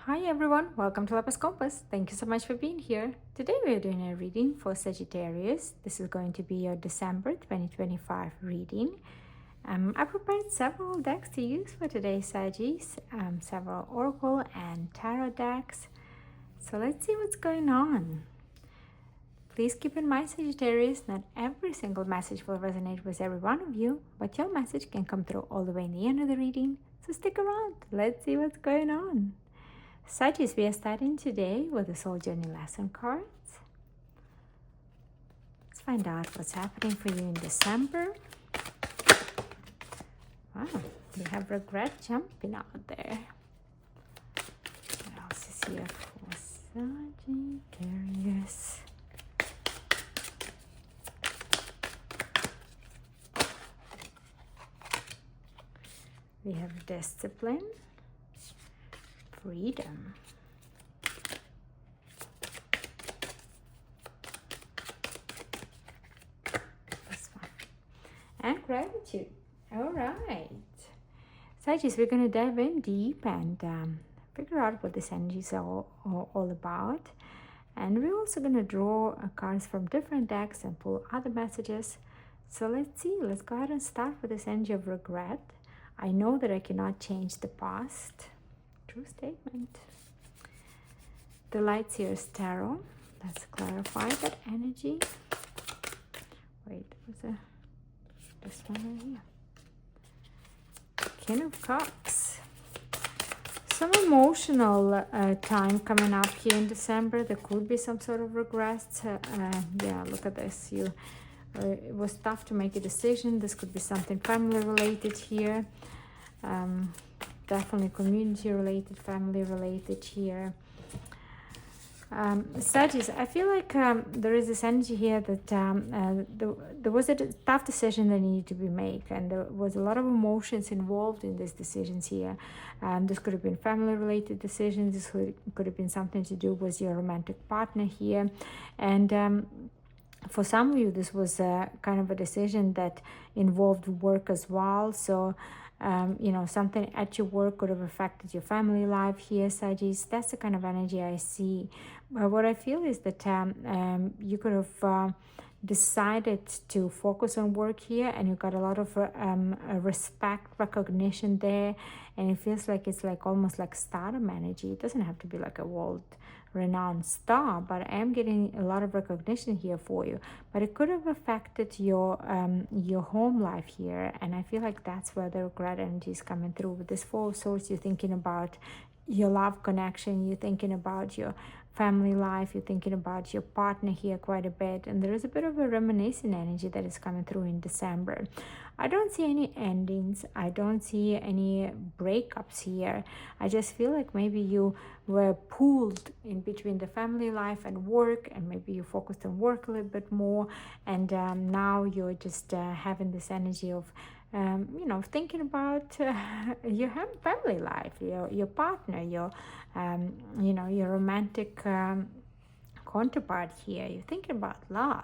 Hi everyone, welcome to Lifepath Compass. Thank you so much for being here. Today we are doing a reading for Sagittarius. This is going to be your December 2025 reading. I prepared several decks to use for today's Saggies, several Oracle and Tarot decks. So let's see what's going on. Please keep in mind, Sagittarius, not every single message will resonate with every one of you, but your message can come through all the way in the end of the reading. So stick around. Let's see what's going on. Saggies, we are starting today with the Soul Journey lesson cards. Let's find out what's happening for you in December. Wow, we have regret jumping out there. What else is here for Sagittarius? We have discipline. Freedom. This one. And gratitude. All right. Saggies, we're going to dive in deep and figure out what this energy is all about. And we're also going to draw cards from different decks and pull other messages. So let's see. Let's go ahead and start with this energy of regret. I know that I cannot change the past. True statement. The lights here is tarot. Let's clarify that energy. Wait, was this one right here? King of Cups. Some emotional time coming up here in December. There could be some sort of regrets. Yeah, look at this. It was tough to make a decision. This could be something family related here. Definitely community related, family related here. Saggies, I feel like there is this energy here that there was a tough decision that needed to be made, and there was a lot of emotions involved in these decisions here. This could have been family related decisions. This could have been something to do with your romantic partner here, and for some of you this was kind of a decision that involved work as well. So something at your work could have affected your family life here, Saggies. That's the kind of energy I see. But what I feel is that you could have decided to focus on work here, and you got a lot of respect, recognition there, and it feels like it's like almost like stardom energy. It doesn't have to be like a world renowned star, but I am getting a lot of recognition here for you. But it could have affected your home life here, and I feel like that's where the regret energy is coming through. With this Four of Swords, you're thinking about your love connection, you're thinking about your family life, you're thinking about your partner here quite a bit, and there is a bit of a reminiscent energy that is coming through in December. I don't see any endings, I don't see any breakups here. I just feel like maybe you were pulled in between the family life and work, and maybe you focused on work a little bit more, and now you're just having this energy of thinking about your family life, your partner, your romantic counterpart here. You're thinking about love.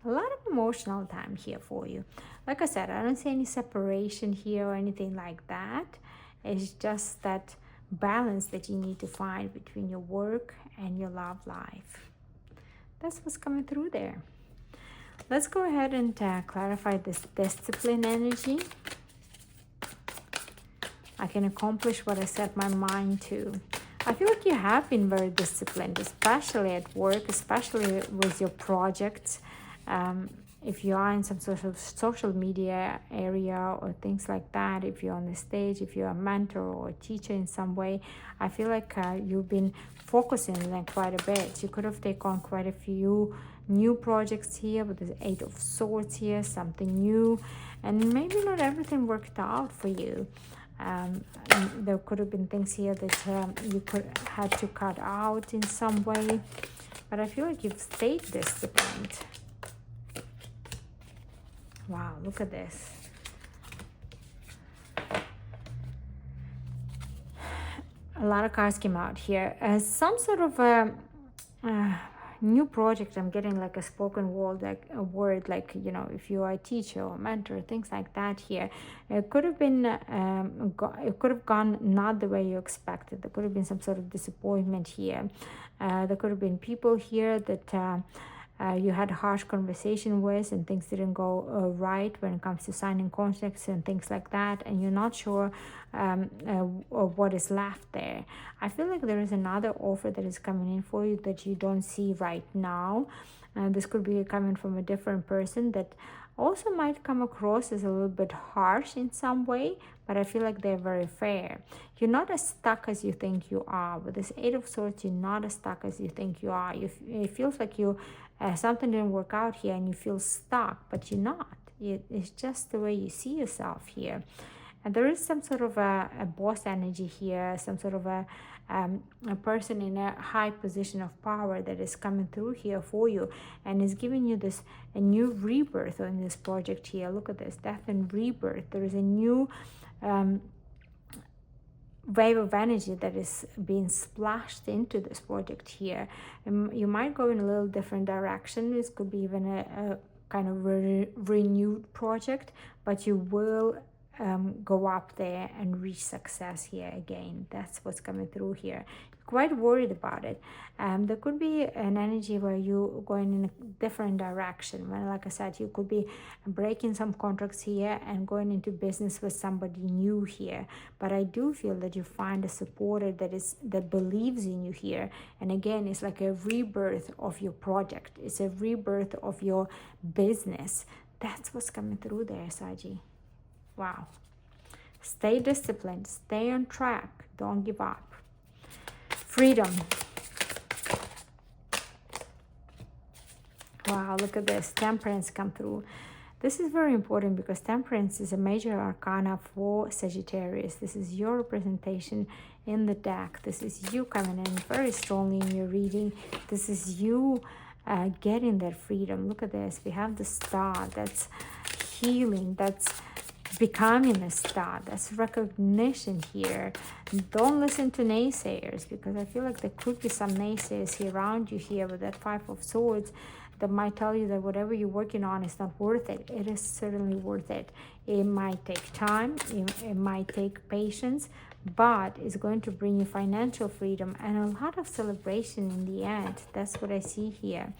A lot of emotional time here for you. Like I said, I don't see any separation here or anything like that. It's just that balance that you need to find between your work and your love life. That's what's coming through there. Let's go ahead and clarify this discipline energy. I can accomplish what I set my mind to. I feel like you have been very disciplined, especially at work, especially with your projects. If you are in some sort of social media area or things like that, if you're on the stage, if you're a mentor or a teacher in some way, I feel like you've been focusing on that quite a bit. You could have taken on quite a few new projects here with the Eight of Swords here, something new, and maybe not everything worked out for you. There could have been things here that you had to cut out in some way, but I feel like you've stayed disciplined. Wow, look at this. A lot of cards came out here. Some sort of new project. I'm getting like a spoken word, like a word, like, you know, if you are a teacher or mentor, things like that here. It could have been, it could have gone not the way you expected. There could have been some sort of disappointment here. There could have been people here that you had harsh conversation with, and things didn't go right when it comes to signing contracts and things like that, and you're not sure what is left there. I feel like there is another offer that is coming in for you that you don't see right now. This could be coming from a different person that also might come across as a little bit harsh in some way, but I feel like they're very fair. You're not as stuck as you think you are. With this Eight of Swords, you're not as stuck as you think you are. It feels like you something didn't work out here and you feel stuck, but you're not. It's just the way you see yourself here. And there is some sort of a boss energy here, some sort of a person in a high position of power that is coming through here for you and is giving you this a new rebirth on this project here. Look at this, death and rebirth. There is a new wave of energy that is being splashed into this project here. And you might go in a little different direction. This could be even a kind of renewed project, but you will go up there and reach success here again. That's what's coming through here. Quite worried about it. There could be an energy where you're going in a different direction. Well, like I said, you could be breaking some contracts here and going into business with somebody new here. But I do feel that you find a supporter that believes in you here. And again, it's like a rebirth of your project. It's a rebirth of your business. That's what's coming through there, Saji. Wow. Stay disciplined. Stay on track. Don't give up. Freedom. Wow, look at this. Temperance come through. This is very important because Temperance is a major arcana for Sagittarius. This is your representation in the deck. This is you coming in very strongly in your reading. This is you getting that freedom. Look at this. We have the Star. That's healing. That's becoming a star. That's recognition here. Don't listen to naysayers, because I feel like there could be some naysayers here around you here with that Five of Swords that might tell you that whatever you're working on is not worth it. It is certainly worth it. It might take time, it might take patience, but it's going to bring you financial freedom and a lot of celebration in the end. That's what I see here.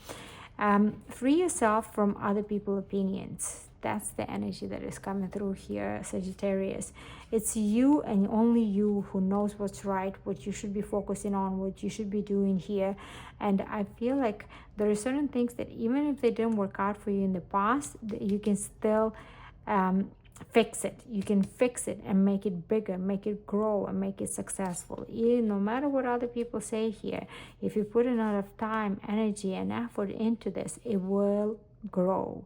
Free yourself from other people's opinions. That's the energy that is coming through here, Sagittarius. It's you and only you who knows what's right, what you should be focusing on, what you should be doing here. And I feel like there are certain things that even if they didn't work out for you in the past, you can still fix it. You can fix it and make it bigger, make it grow, and make it successful. No matter what other people say here, if you put enough time, energy, and effort into this, it will grow.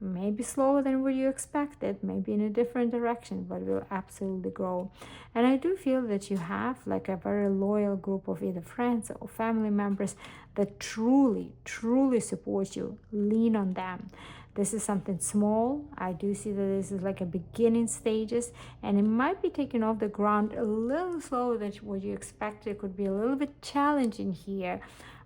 Maybe slower than what you expected, maybe in a different direction, but it will absolutely grow. And I do feel that you have like a very loyal group of either friends or family members that truly, truly support you. Lean on them. This is something small. I do see that this is like a beginning stages, and it might be taken off the ground a little slower than what you expected. It could be a little bit challenging here,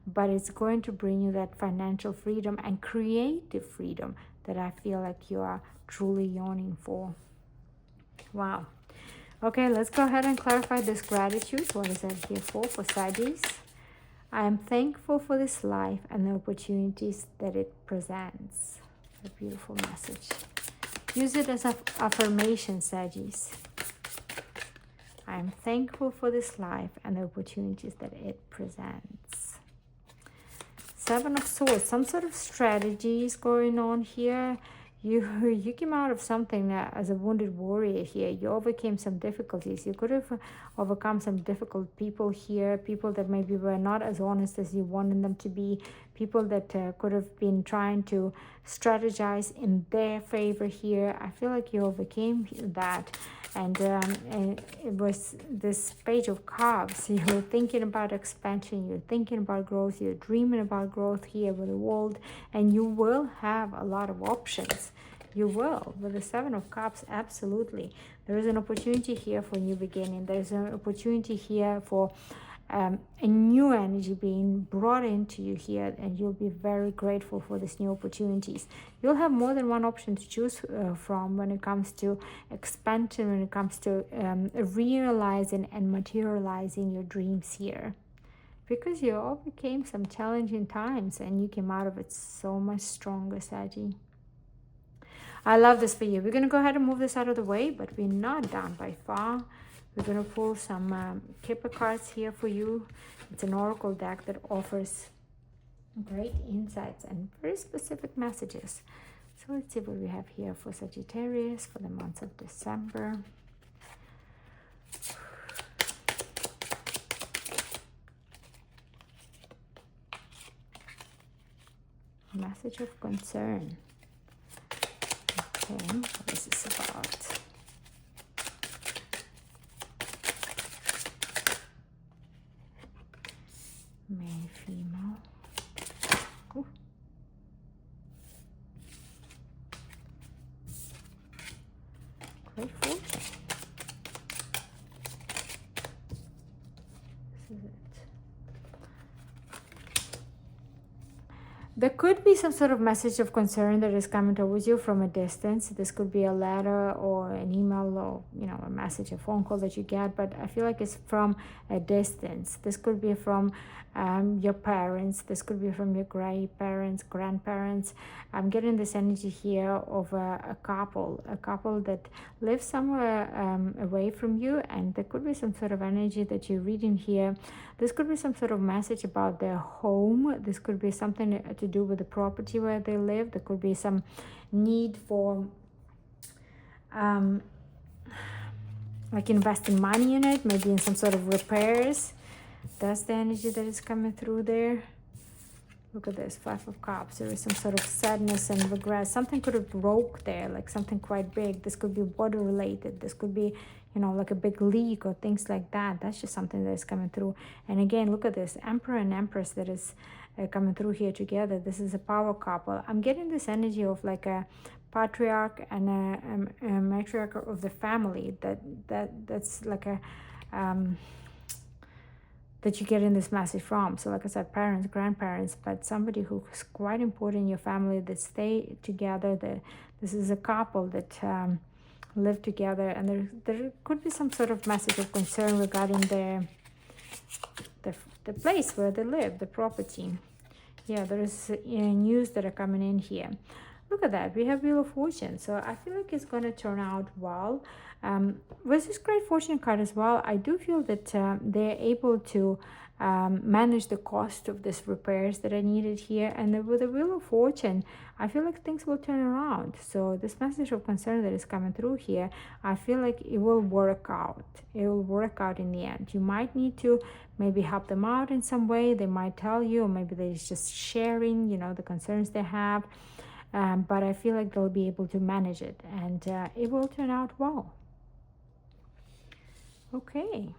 but it's going to bring you that financial freedom and creative freedom that I feel like you are truly yearning for. Wow. Okay, let's go ahead and clarify this gratitude. What is that here for Saggies? I am thankful for this life and the opportunities that it presents. A beautiful message. Use it as an affirmation, Saggies. I am thankful for this life and the opportunities that it presents. Seven of Swords, some sort of strategies going on here. You came out of something as a wounded warrior here. You overcame some difficulties. You could have overcome some difficult people here, people that maybe were not as honest as you wanted them to be, people that could have been trying to strategize in their favor here. I feel like you overcame that. And it was this Page of Cups. You're thinking about expansion, you're thinking about growth, you're dreaming about growth here with the world, and you will have a lot of options. You will. With the Seven of Cups, absolutely. There is an opportunity here for new beginning. There's an opportunity here for a new energy being brought into you here, and you'll be very grateful for these new opportunities. You'll have more than one option to choose from when it comes to expansion, when it comes to realizing and materializing your dreams here. Because you overcame some challenging times and you came out of it so much stronger, Saggy. I love this for you. We're going to go ahead and move this out of the way, but we're not done by far. We're going to pull some Kipper cards here for you. It's an oracle deck that offers great insights and very specific messages. So let's see what we have here for Sagittarius for the month of December. Message of concern. Okay, what is this about? Male, female. Ooh. Great fortune. This is it. There could be some sort of message of concern that is coming towards you from a distance. This could be a letter or an email or, a message, a phone call that you get, but I feel like it's from a distance. This could be from your parents. This could be from your grandparents. I'm getting this energy here of a couple that lives somewhere away from you, and there could be some sort of energy that you're reading here. This could be some sort of message about their home. This could be something to do with the property where they live. There could be some need for like investing money in it, maybe in some sort of repairs. That's the energy that is coming through there. Look at this, 5 of Cups. There is some sort of sadness and regret. Something could have broke there, like something quite big. This could be water related. This could be, like a big leak or things like that. That's just something that is coming through. And again, look at this, Emperor and Empress that is coming through here together. This is a power couple. I'm getting this energy of like a patriarch and a matriarch of the family. That's like a that you get in this message from. So like I said, parents, grandparents, but somebody who's quite important in your family that stay together. This is a couple that live together, and there could be some sort of message of concern regarding the place where they live, the property. Yeah, there is news that are coming in here. Look at that, we have Wheel of Fortune. So I feel like it's going to turn out well. With this Great Fortune card as well, I do feel that they're able to manage the cost of this repairs that are needed here. And with the Wheel of Fortune, I feel like things will turn around. So this message of concern that is coming through here, I feel like it will work out. It will work out in the end. You might need to maybe help them out in some way. They might tell you, or maybe they're just sharing, the concerns they have. But I feel like they'll be able to manage it, and it will turn out well. Okay.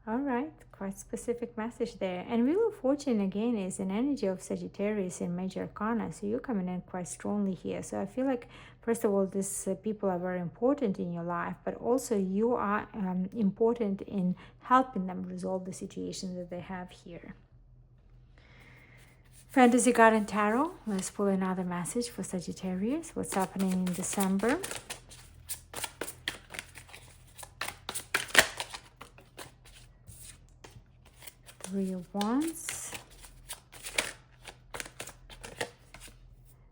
All right, quite specific message there. And Wheel of Fortune, again, is an energy of Sagittarius in Major Arcana, so you're coming in quite strongly here. So I feel like, first of all, these people are very important in your life, but also you are important in helping them resolve the situation that they have here. Fantasy Garden Tarot. Let's pull another message for Sagittarius. What's happening in December? Three of Wands.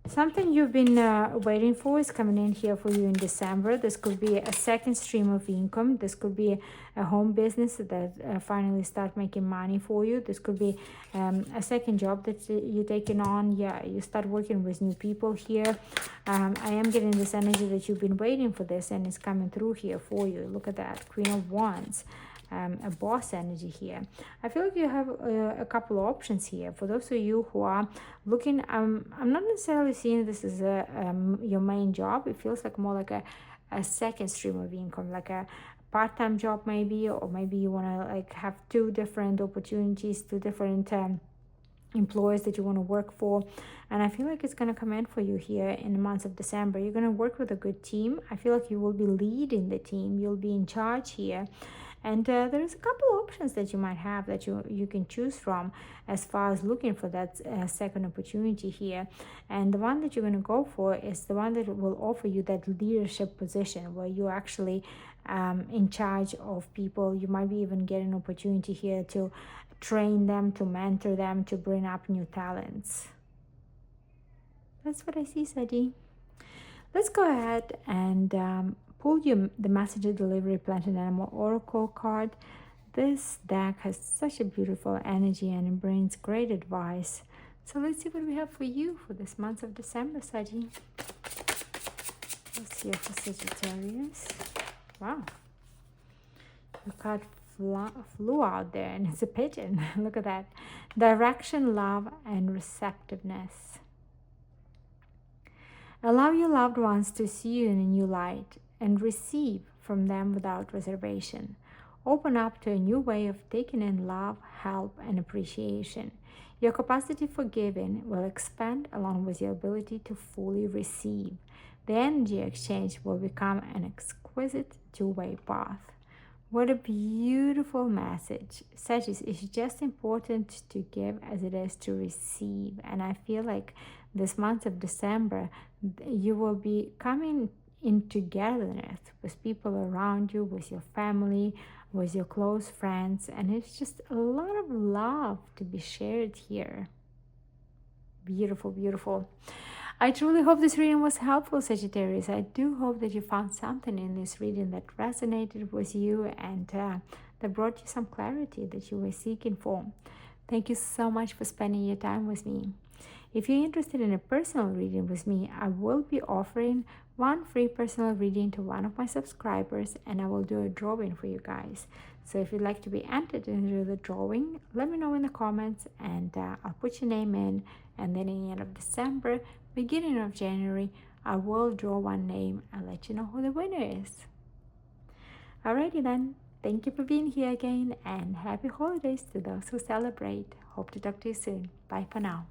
Something you've been waiting for is coming in here for you in December. This could be a second stream of income. This could be a home business that finally start making money for you. This could be a second job that you're taking on. Yeah, you start working with new people here. I am getting this energy that you've been waiting for this, and it's coming through here for you. Look at that, Queen of Wands. A boss energy here. I feel like you have a couple of options here. For those of you who are looking, I'm not necessarily seeing this as your main job. It feels like more like a second stream of income, like a part-time job maybe, or maybe you want to like have two different opportunities, two different employers that you want to work for. And I feel like it's going to come in for you here in the month of December. You're going to work with a good team. I feel like you will be leading the team. You'll be in charge here. And there's a couple options that you might have that you can choose from as far as looking for that second opportunity here. And the one that you're going to go for is the one that will offer you that leadership position where you're actually in charge of people. You might be even get an opportunity here to train them, to mentor them, to bring up new talents. That's what I see, Sadi. Let's go ahead and pull the Messenger Delivery Plant and Animal Oracle card. This deck has such a beautiful energy and it brings great advice. So let's see what we have for you for this month of December, Sadi. Let's see for Sagittarius. Wow. The card flew out there and it's a pigeon. Look at that. Direction, love, and receptiveness. Allow your loved ones to see you in a new light and receive from them without reservation. Open up to a new way of taking in love, help, and appreciation. Your capacity for giving will expand along with your ability to fully receive. The energy exchange will become an exquisite two-way path. What a beautiful message. Sagittarius, it's just important to give as it is to receive. And I feel like this month of December, you will be coming in togetherness with people around you, with your family, with your close friends. And it's just a lot of love to be shared here. Beautiful, beautiful. I truly hope this reading was helpful, Sagittarius. I do hope that you found something in this reading that resonated with you and that brought you some clarity that you were seeking for. Thank you so much for spending your time with me. If you're interested in a personal reading with me, I will be offering one free personal reading to one of my subscribers, and I will do a drawing for you guys. So if you'd like to be entered into the drawing, let me know in the comments and I'll put your name in, and then in the end of December, beginning of January, I will draw one name and let you know who the winner is. Alrighty then, thank you for being here again and happy holidays to those who celebrate. Hope to talk to you soon. Bye for now.